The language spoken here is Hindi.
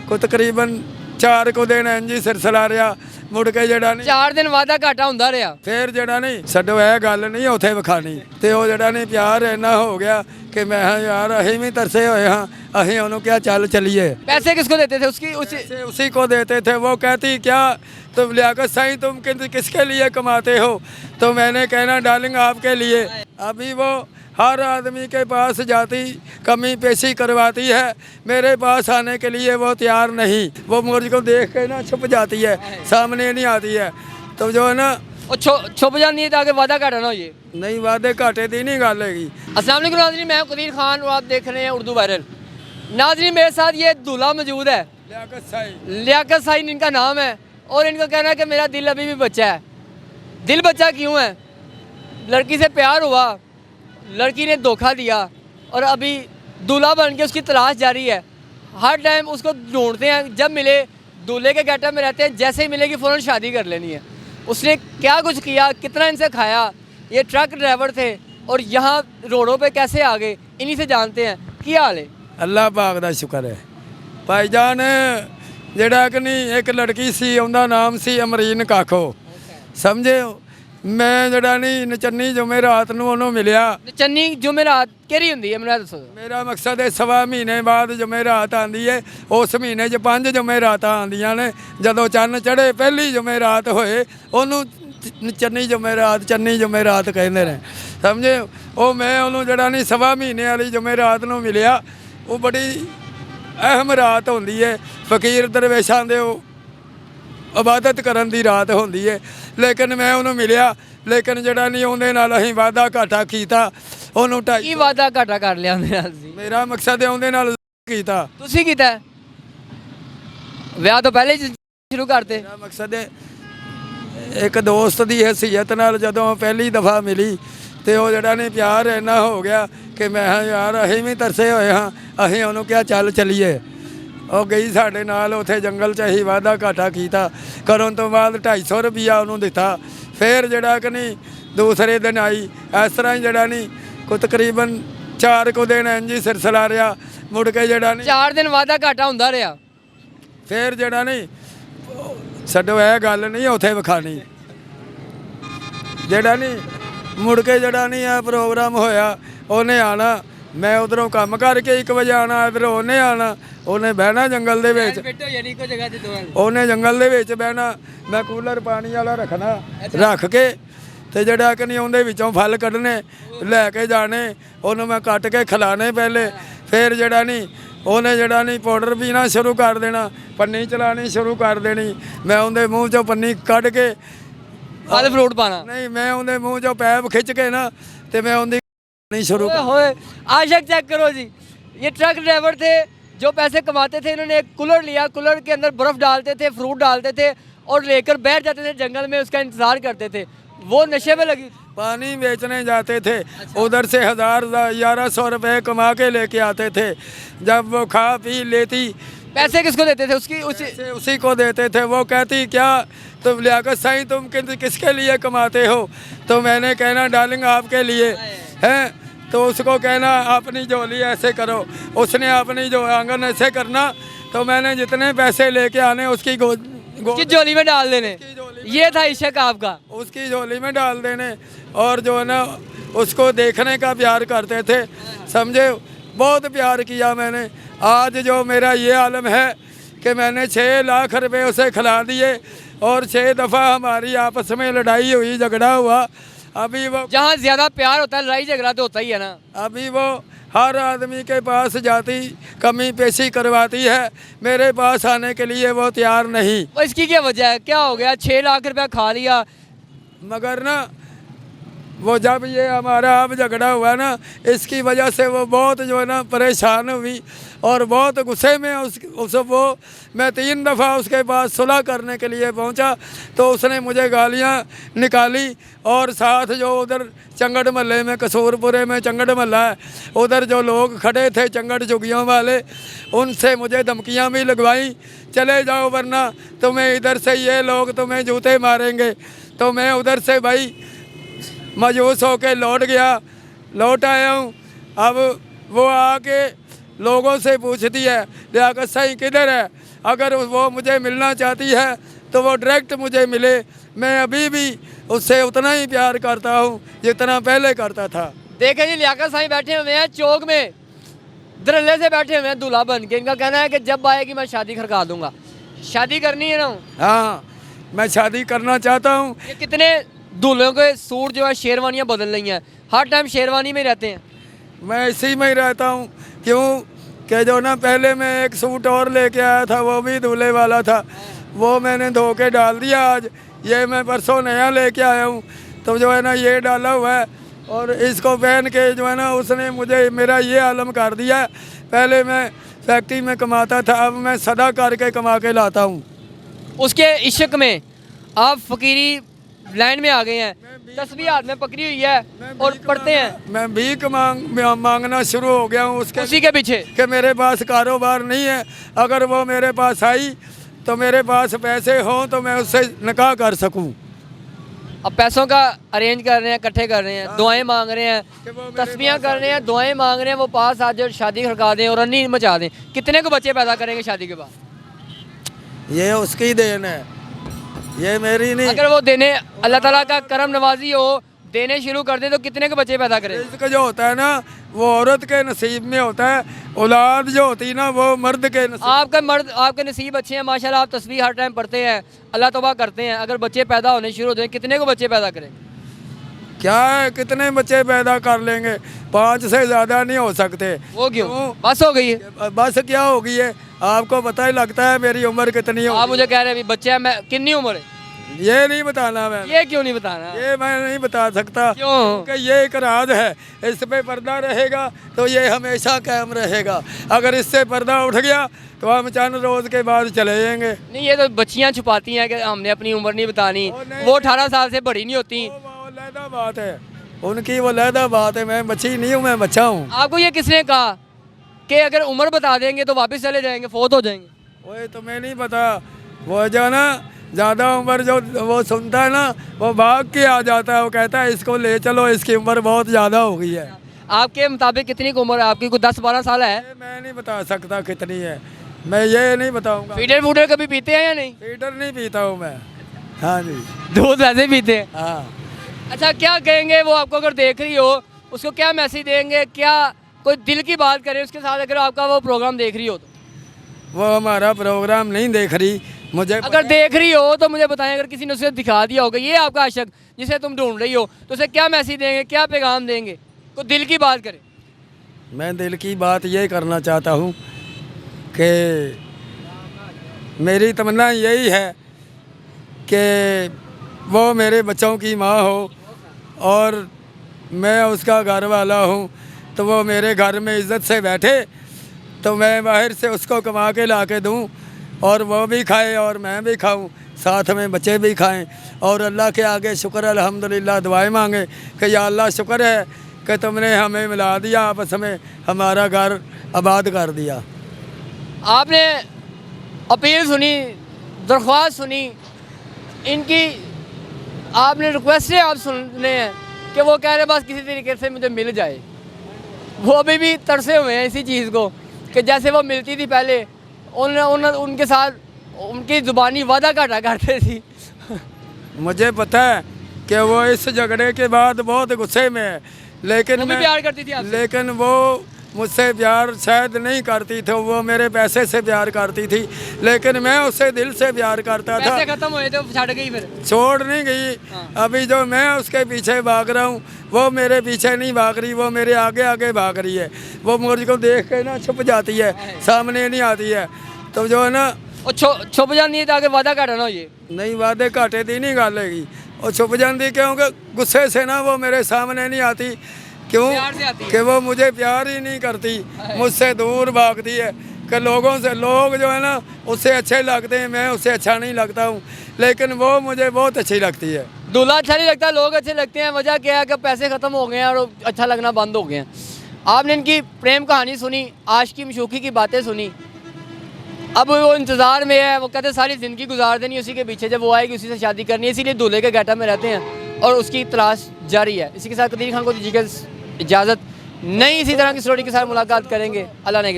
कोई तकरीबन 4 को दिन इंज ही सिलसिला रहा। मुड़ के जड़ा नहीं 4 दिन वादा घाटा ਹੁੰਦਾ ਰਿਹਾ। फिर जड़ा नहीं छड्डो ਇਹ ਗੱਲ नहीं ਉੱਥੇ ਵਿਖਾਣੀ ਤੇ ਉਹ जड़ा नहीं प्यार इन्ना हो गया कि मैं हाँ यार अहीं भी तरसे हुए हाँ अहीं ਉਹਨੂੰ क्या चल चलिए। पैसे किसको देते थे उसकी उसी को देते थे। वो कहती क्या तुम लियाकत साईं तुम किसके लिए कमाते हो? तो मैंने कहना डार्लिंग आपके लिए। अभी वो हर आदमी के पास जाती कमी पेशी करवाती है, मेरे पास आने के लिए वो तैयार नहीं। वो मुझको देख के ना छुप जाती है, सामने नहीं आती है। तो जो है ना छुप जाती है ताकि वादा घाटा ना हो ये। नहीं वादे घाटे की नहीं गल हैगी। अस्सलाम वालेकुम नाज़रीन, मैं कदीर खान और आप देख रहे हैं उर्दू वायरल। नाज़रीन मेरे साथ ये दूल्हा मौजूद है, लियाकत साईं इनका नाम है और इनका कहना है कि मेरा दिल अभी भी बच्चा है। दिल बच्चा क्यों है? लड़की से प्यार हुआ, लड़की ने धोखा दिया और अभी दूल्हा बन के उसकी तलाश जारी है। हर टाइम उसको ढूंढते हैं, जब मिले दूल्हे के गेटअप में रहते हैं, जैसे ही मिलेगी फ़ौरन शादी कर लेनी है। उसने क्या कुछ किया, कितना इनसे खाया, ये ट्रक ड्राइवर थे और यहाँ रोडों पे कैसे आ गए, इन्हीं से जानते हैं। क्या हाल है? अल्लाह पाक दा शुक्र है भाईजान। ਜਿਹੜਾ ਕਿ ਨਹੀਂ ਇੱਕ ਲੜਕੀ ਸੀ, ਉਹਦਾ ਨਾਮ ਸੀ ਅਮਰੀਨ ਕਾਖੋ, ਸਮਝੇ ਹੋ। ਮੈਂ ਜਿਹੜਾ ਨਹੀਂ ਨਚੰਨੀ ਜੁਮੇਰਾਤ ਨੂੰ ਉਹਨੂੰ ਮਿਲਿਆ। ਨਚੰਨੀ ਜੁਮੇਰਾਤ ਕਿਹੜੀ ਹੁੰਦੀ ਹੈ ਮੈਨੂੰ ਦੱਸੋ। ਮੇਰਾ ਮਕਸਦ ਹੈ ਸਵਾ ਮਹੀਨੇ ਬਾਅਦ ਜੁਮੇਰਾਤ ਆਉਂਦੀ ਹੈ। ਉਸ ਮਹੀਨੇ 'ਚ 5 ਜੁਮੇਰਾਤਾਂ ਆਉਂਦੀਆਂ ਨੇ। ਜਦੋਂ ਚੰਨ ਚੜ੍ਹੇ ਪਹਿਲੀ ਜੁਮੇਰਾਤ ਹੋਏ ਉਹਨੂੰ ਚੰਨੀ ਜੁਮੇਰਾਤ ਕਹਿੰਦੇ ਨੇ, ਸਮਝੇ। ਉਹ ਮੈਂ ਉਹਨੂੰ ਜਿਹੜਾ ਨਹੀਂ ਸਵਾ ਮਹੀਨੇ ਵਾਲੀ ਜੁਮੇਰਾਤ ਨੂੰ ਮਿਲਿਆ। ਉਹ ਬੜੀ ਅਹਿਮ ਰਾਤ ਹੁੰਦੀ ਹੈ, ਫਕੀਰ ਦਰਵੇਸ਼ਾਂ ਦੇ ਉਹ ਇਬਾਦਤ ਕਰਨ ਦੀ ਰਾਤ ਹੁੰਦੀ ਹੈ। ਲੇਕਿਨ ਮੈਂ ਉਹਨੂੰ ਮਿਲਿਆ, ਲੇਕਿਨ ਜਿਹੜਾ ਨਹੀਂ ਉਹਦੇ ਨਾਲ ਅਸੀਂ ਵਾਦਾ ਘਾਟਾ ਕੀਤਾ। ਉਹਨੂੰ ਕੀ ਵਾਦਾ ਘਾਟਾ ਕਰ ਲਿਆ ਉਹਦੇ ਨਾਲ ਸੀ? ਮੇਰਾ ਮਕਸਦ ਹੈ ਉਹਦੇ ਨਾਲ ਕੀਤਾ। ਤੁਸੀਂ ਕੀਤਾ ਵਿਆਹ ਤੋਂ ਪਹਿਲੇ ਸ਼ੁਰੂ ਕਰਤੇ? ਮੇਰਾ ਮਕਸਦ ਹੈ ਇੱਕ ਦੋਸਤ ਦੀ ਹੈਸੀਅਤ ਨਾਲ ਜਦੋਂ ਪਹਿਲੀ ਦਫਾ ਮਿਲੀ ਤੇ ਉਹ ਜਿਹੜਾ ਨਹੀਂ ਪਿਆਰ ਇੰਨਾ ਹੋ ਗਿਆ ਕਿ ਮੈਂ ਹਾਂ ਯਾਰ ਅਸੀਂ ਵੀ ਤਰਸੇ ਹੋਏ ਹਾਂ ਅਸੀਂ ਉਹਨੂੰ ਕਿਹਾ ਚੱਲ ਚਲੀਏ। ਉਹ ਗਈ ਸਾਡੇ ਨਾਲ ਉੱਥੇ ਜੰਗਲ 'ਚ ਅਸੀਂ ਵਾਧਾ ਘਾਟਾ ਕੀਤਾ। ਕਰਨ ਤੋਂ ਬਾਅਦ 250 ਰੁਪਈਆ ਉਹਨੂੰ ਦਿੱਤਾ। ਫਿਰ ਜਿਹੜਾ ਕਿ ਨਹੀਂ ਦੂਸਰੇ ਦਿਨ ਆਈ। ਇਸ ਤਰ੍ਹਾਂ ਹੀ ਜਿਹੜਾ ਨਹੀਂ ਕੋਈ ਤਕਰੀਬਨ 4 ਕੁ ਦਿਨ ਇੰਜ ਹੀ ਸਿਲਸਿਲਾ ਰਿਹਾ। ਮੁੜ ਕੇ ਜਿਹੜਾ ਨਹੀਂ 4 ਦਿਨ ਵਾਧਾ ਘਾਟਾ ਹੁੰਦਾ ਰਿਹਾ। ਫਿਰ ਜਿਹੜਾ ਨਹੀਂ ਛੱਡੋ ਇਹ ਗੱਲ ਨਹੀਂ ਉੱਥੇ ਵਿਖਾਣੀ। ਜਿਹੜਾ ਨਹੀਂ ਮੁੜ ਕੇ ਜਿਹੜਾ ਨਹੀਂ ਇਹ ਪ੍ਰੋਗਰਾਮ ਹੋਇਆ। ਉਹਨੇ ਆਉਣਾ, ਮੈਂ ਉਧਰੋਂ ਕੰਮ ਕਰਕੇ 1 ਵਜੇ ਆਉਣਾ, ਇੱਧਰੋਂ ਉਹਨੇ ਆਉਣਾ। ਉਹਨੇ ਬਹਿਣਾ ਜੰਗਲ ਦੇ ਵਿੱਚ, ਉਹਨੇ ਜੰਗਲ ਦੇ ਵਿੱਚ ਬਹਿਣਾ। ਮੈਂ ਕੂਲਰ ਪਾਣੀ ਵਾਲਾ ਰੱਖਣਾ, ਰੱਖ ਕੇ ਤੇ ਜਿਹੜਾ ਕਿ ਨਹੀਂ ਉਹਦੇ ਵਿੱਚੋਂ ਫਲ ਕੱਢਣੇ ਲੈ ਕੇ ਜਾਣੇ। ਉਹਨੂੰ ਮੈਂ ਕੱਟ ਕੇ ਖਿਲਾਣੇ ਪਹਿਲੇ। ਫਿਰ ਜਿਹੜਾ ਨਹੀਂ ਉਹਨੇ ਜਿਹੜਾ ਨਹੀਂ ਪਾਊਡਰ ਪੀਣਾ ਸ਼ੁਰੂ ਕਰ ਦੇਣਾ, ਪੰਨੀ ਚਲਾਣੀ ਸ਼ੁਰੂ ਕਰ ਦੇਣੀ। ਮੈਂ ਉਹਦੇ ਮੂੰਹ 'ਚੋਂ ਪੰਨੀ ਕੱਢ ਕੇ ਫਲ ਫਰੂਟ ਪਾਣਾ ਨਹੀਂ, ਮੈਂ ਉਹਦੇ ਮੂੰਹ 'ਚੋਂ ਪੈਪ ਖਿੱਚ ਕੇ ਨਾ ਤੇ मैं उनकी नहीं शुरू होए। आशिक चेक करो जी, ये ट्रक ड्राइवर थे जो पैसे कमाते थे। इन्होंने एक कूलर लिया, कूलर के अंदर बर्फ़ डालते थे, फ्रूट डालते थे और लेकर बैठ जाते थे जंगल में, उसका इंतज़ार करते थे। वो नशे में लगी, पानी बेचने जाते थे। उधर से 1100 रुपये कमा के लेके आते थे। जब वो खा पी लेती, पैसे किसको देते थे? उसी को देते थे। वो कहती क्या तुम लियाकत साईं तुम किसके लिए कमाते हो? तो मैंने कहना डार्लिंग आपके लिए हैं। तो उसको कहना अपनी झोली ऐसे करो, उसने अपनी जो आंगन ऐसे करना। तो मैंने जितने पैसे लेके आने उसकी झोली में डाल देने। ये था इश्क आपका? उसकी झोली में डाल देने। और जो है ना उसको देखने का प्यार करते थे, समझे। बहुत प्यार किया मैंने। आज जो मेरा ये आलम है कि मैंने 6 लाख रुपए उसे खिला दिए और 6 दफ़ा हमारी आपस में लड़ाई हुई, झगड़ा हुआ। अभी वो जहाँ ज़्यादा प्यार होता है लड़ाई झगड़ा तो होता ही है ना। अभी वो हर आदमी के पास जाती कमी पेशी करवाती है, मेरे पास आने के लिए वो तैयार नहीं। वो इसकी क्या वजह है? क्या हो गया? 6 लाख रुपया खा लिया, मगर ना वो जब ये हमारा अब झगड़ा हुआ ना, इसकी वजह से वो बहुत जो है ना परेशान हुई और बहुत गुस्से में वो मैं 3 दफ़ा उसके पास सुलह करने के लिए पहुंचा। तो उसने मुझे गालियां निकाली और साथ जो उधर चंगड़ महल्ले में, कसूरपुरे में चंगड़ महल्ला है, उधर जो लोग खड़े थे चंगड़ झुग्गियों वाले, उनसे मुझे धमकियां भी लगवाई, चले जाओ वरना तुम्हें इधर से ये लोग तुम्हें जूते मारेंगे। तो मैं उधर से भाई मायूस होके लौट आया हूँ। अब वो आके लोगों से पूछती है लियाकत साईं किधर है? अगर वो मुझे मिलना चाहती है तो वो डायरेक्ट मुझे मिले। मैं अभी भी उससे उतना ही प्यार करता हूँ जितना पहले करता था। देखें जी, लियाकत साईं बैठे हुए हैं चौक में, धरल्ले से बैठे हुए हैं दूल्हा बन के। इनका कहना है कि जब आएगी मैं शादी खड़का दूंगा। शादी करनी है ना? हाँ, मैं शादी करना चाहता हूँ। ये कितने दूल्हों के सूट जो है शेरवानियाँ बदल रही हैं, हर टाइम शेरवानी में रहते हैं। मैं इसी में ही रहता हूँ। क्यों कि जो ना पहले मैं एक सूट और लेके आया था, वो भी दूल्हे वाला था, वो मैंने धो के डाल दिया। आज ये मैं परसों नया लेके आया हूँ, तो जो है ना ये डाला हुआ है और इसको पहन के जो है ना उसने मुझे मेरा ये आलम कर दिया। पहले मैं फैक्ट्री में कमाता था, अब मैं सदा करके कमा के लाता हूँ। उसके इश्क में आप फकीरी लाइन में आ गए हैं, तस्बीह हाथ में पकड़ी हुई है और पढ़ते हैं। मैं भीख मांगना शुरू हो गया हूँ उसके उसी के पीछे कि मेरे पास कारोबार नहीं है। अगर वो मेरे पास आई तो मेरे पास पैसे हों तो मैं उससे निकाह कर सकूं। अब पैसों का अरेंज कर रहे हैं, इकट्ठे कर रहे हैं, दुआएं मांग रहे हैं, तस्बीहां कर रहे हैं, दुआएं मांग रहे हैं। वो पास आज शादी खड़का दें और रन्नी मचा दें। कितने को बच्चे पैदा करेंगे शादी के बाद? ये उसकी देन है, ये मेरी नहीं। अगर वो देने, अल्लाह ताला का करम नवाजी हो, देने शुरू कर दें तो कितने को बच्चे पैदा करें? रिज़्क़ जो होता है ना वो औरत के नसीब में होता है, औलाद जो होती है ना वो मर्द के नसीब। आपके नसीब अच्छे हैं माशाल्लाह, आप तस्बीह हर टाइम पढ़ते हैं, अल्लाह तौबा करते हैं। अगर बच्चे पैदा होने शुरू हो जाए, कितने को बच्चे पैदा करें? क्या है, कितने बच्चे पैदा कर लेंगे, 5 से ज़्यादा नहीं हो सकते। वो क्यों? बस हो गई है? बस क्या होगी है, आपको पता ही लगता है मेरी उम्र कितनी हो। आप मुझे कह रहे हैं अभी बच्चे हैं, मैं कितनी उम्र है? ये नहीं बताना मैं। ये क्यों नहीं बताना? ये मैं नहीं बता सकता क्यों? क्योंकि ये एक राज है। इस पे पर्दा रहेगा तो ये हमेशा कायम रहेगा। अगर इससे पर्दा उठ गया तो हम चंद रोज के बाद चले जाएंगे। नहीं, ये तो बच्चियां छुपाती हैं कि हमने अपनी उम्र नहीं बतानी, नहीं, वो 18 साल से बड़ी नहीं होती। वो लहदा बात है उनकी, वो लहदा बात है। मैं बच्ची नहीं हूँ, मैं बच्चा हूँ। आपको ये किसने कहा कि अगर उम्र बता देंगे तो वापस चले जाएंगे, फोत हो जाएंगे? वही तो मैं नहीं पता। वो जो ना ज़्यादा उम्र जो वो सुनता है ना वो भाग के आ जाता है। वो कहता है इसको ले चलो, इसकी उम्र बहुत ज़्यादा हो गई है। आपके मुताबिक कितनी की उम्र है आपकी? कोई 10-12 साल है? ये मैं नहीं बता सकता कितनी है, मैं ये नहीं बताऊँगा। फीडर फूडर कभी पीते हैं या नहीं? फीडर नहीं पीता हूँ मैं। हाँ जी, दूध वैसे पीते हैं? हाँ। अच्छा, क्या कहेंगे वो आपको अगर देख रही हो, उसको क्या मैसेज देंगे? क्या कोई दिल की बात करे उसके साथ अगर आपका वो प्रोग्राम देख रही हो तो? वो हमारा प्रोग्राम नहीं देख रही, मुझे अगर देख रही हो तो मुझे बताएं। अगर किसी ने उसे दिखा दिया होगा ये आपका आशिक जिसे तुम ढूंढ रही हो, तो उसे क्या मैसेज देंगे, क्या पैगाम देंगे? कोई दिल की बात करे। मैं दिल की बात ये करना चाहता हूँ कि मेरी तमन्ना यही है कि वो मेरे बच्चों की माँ हो और मैं उसका घर वाला हूँ, तो वो मेरे घर में इज़्ज़त से बैठे, तो मैं बाहर से उसको कमा के ला के दूँ और वो भी खाए और मैं भी खाऊं, साथ में बच्चे भी खाएं। और अल्लाह के आगे शुक्र अल्हम्दुलिल्लाह दुआएं मांगे कि या अल्लाह शुक्र है कि तुमने हमें मिला दिया आपस में, हमारा घर आबाद कर दिया। आपने अपील सुनी, दरख्वास्त सुनी इनकी, आपने रिक्वेस्टें आप सुनने हैं कि वो कह रहे बस किसी तरीके से मुझे मिल जाए। वो अभी भी तरसे हुए हैं इसी चीज़ को कि जैसे वो मिलती थी पहले, उनके साथ उनकी ज़ुबानी वादा घाटा करते थी। मुझे पता है कि वो इस झगड़े के बाद बहुत गुस्से में है, लेकिन वो भी प्यार करती थी आपसे? लेकिन वो मुझसे प्यार शायद नहीं करती थी, वो मेरे पैसे से प्यार करती थी, लेकिन मैं उससे दिल से प्यार करता था। पैसे खत्म हुए तो छड़ गई, फिर छोड़ नहीं गई। अभी जो मैं उसके पीछे भाग रहा हूँ वो मेरे पीछे नहीं भाग रही, वो मेरे आगे आगे भाग रही है। वो मुझको देख के ना छुप जाती है, सामने नहीं आती है। तो जो है ना और छुप जाती है ताकि वादा घाटा ना हो। ये नहीं, वादे घाटे दी नहीं गालेगी, और छुप जाती क्योंकि गुस्से से ना वो मेरे सामने नहीं आती। क्यों? प्यार से आती है। कि वो मुझे प्यार ही नहीं करती, मुझसे दूर भागती है। कि लोगों से, लोग जो है ना उससे अच्छे लगते हैं, मैं उससे अच्छा नहीं लगता हूँ, लेकिन वो मुझे बहुत अच्छी लगती है। दूल्हा अच्छा नहीं लगता, लोग अच्छे लगते हैं। वजह क्या है कि पैसे ख़त्म हो गए हैं और अच्छा लगना बंद हो गए हैं। आपने इनकी प्रेम कहानी सुनी, आशिकी मशूकी की बातें सुनी। अब वो इंतज़ार में है, वो कहते सारी ज़िंदगी गुजार देनी उसी के पीछे, जब वो आएगी उसी से शादी करनी है, इसीलिए दूल्हे के गेटअप में रहते हैं और उसकी तलाश जारी है। इसी के साथ कदीर खान को दीजिएगा इजाज़त। नई इसी तरह की स्टोरी के साथ मुलाकात करेंगे अल्लाह ने के बाद।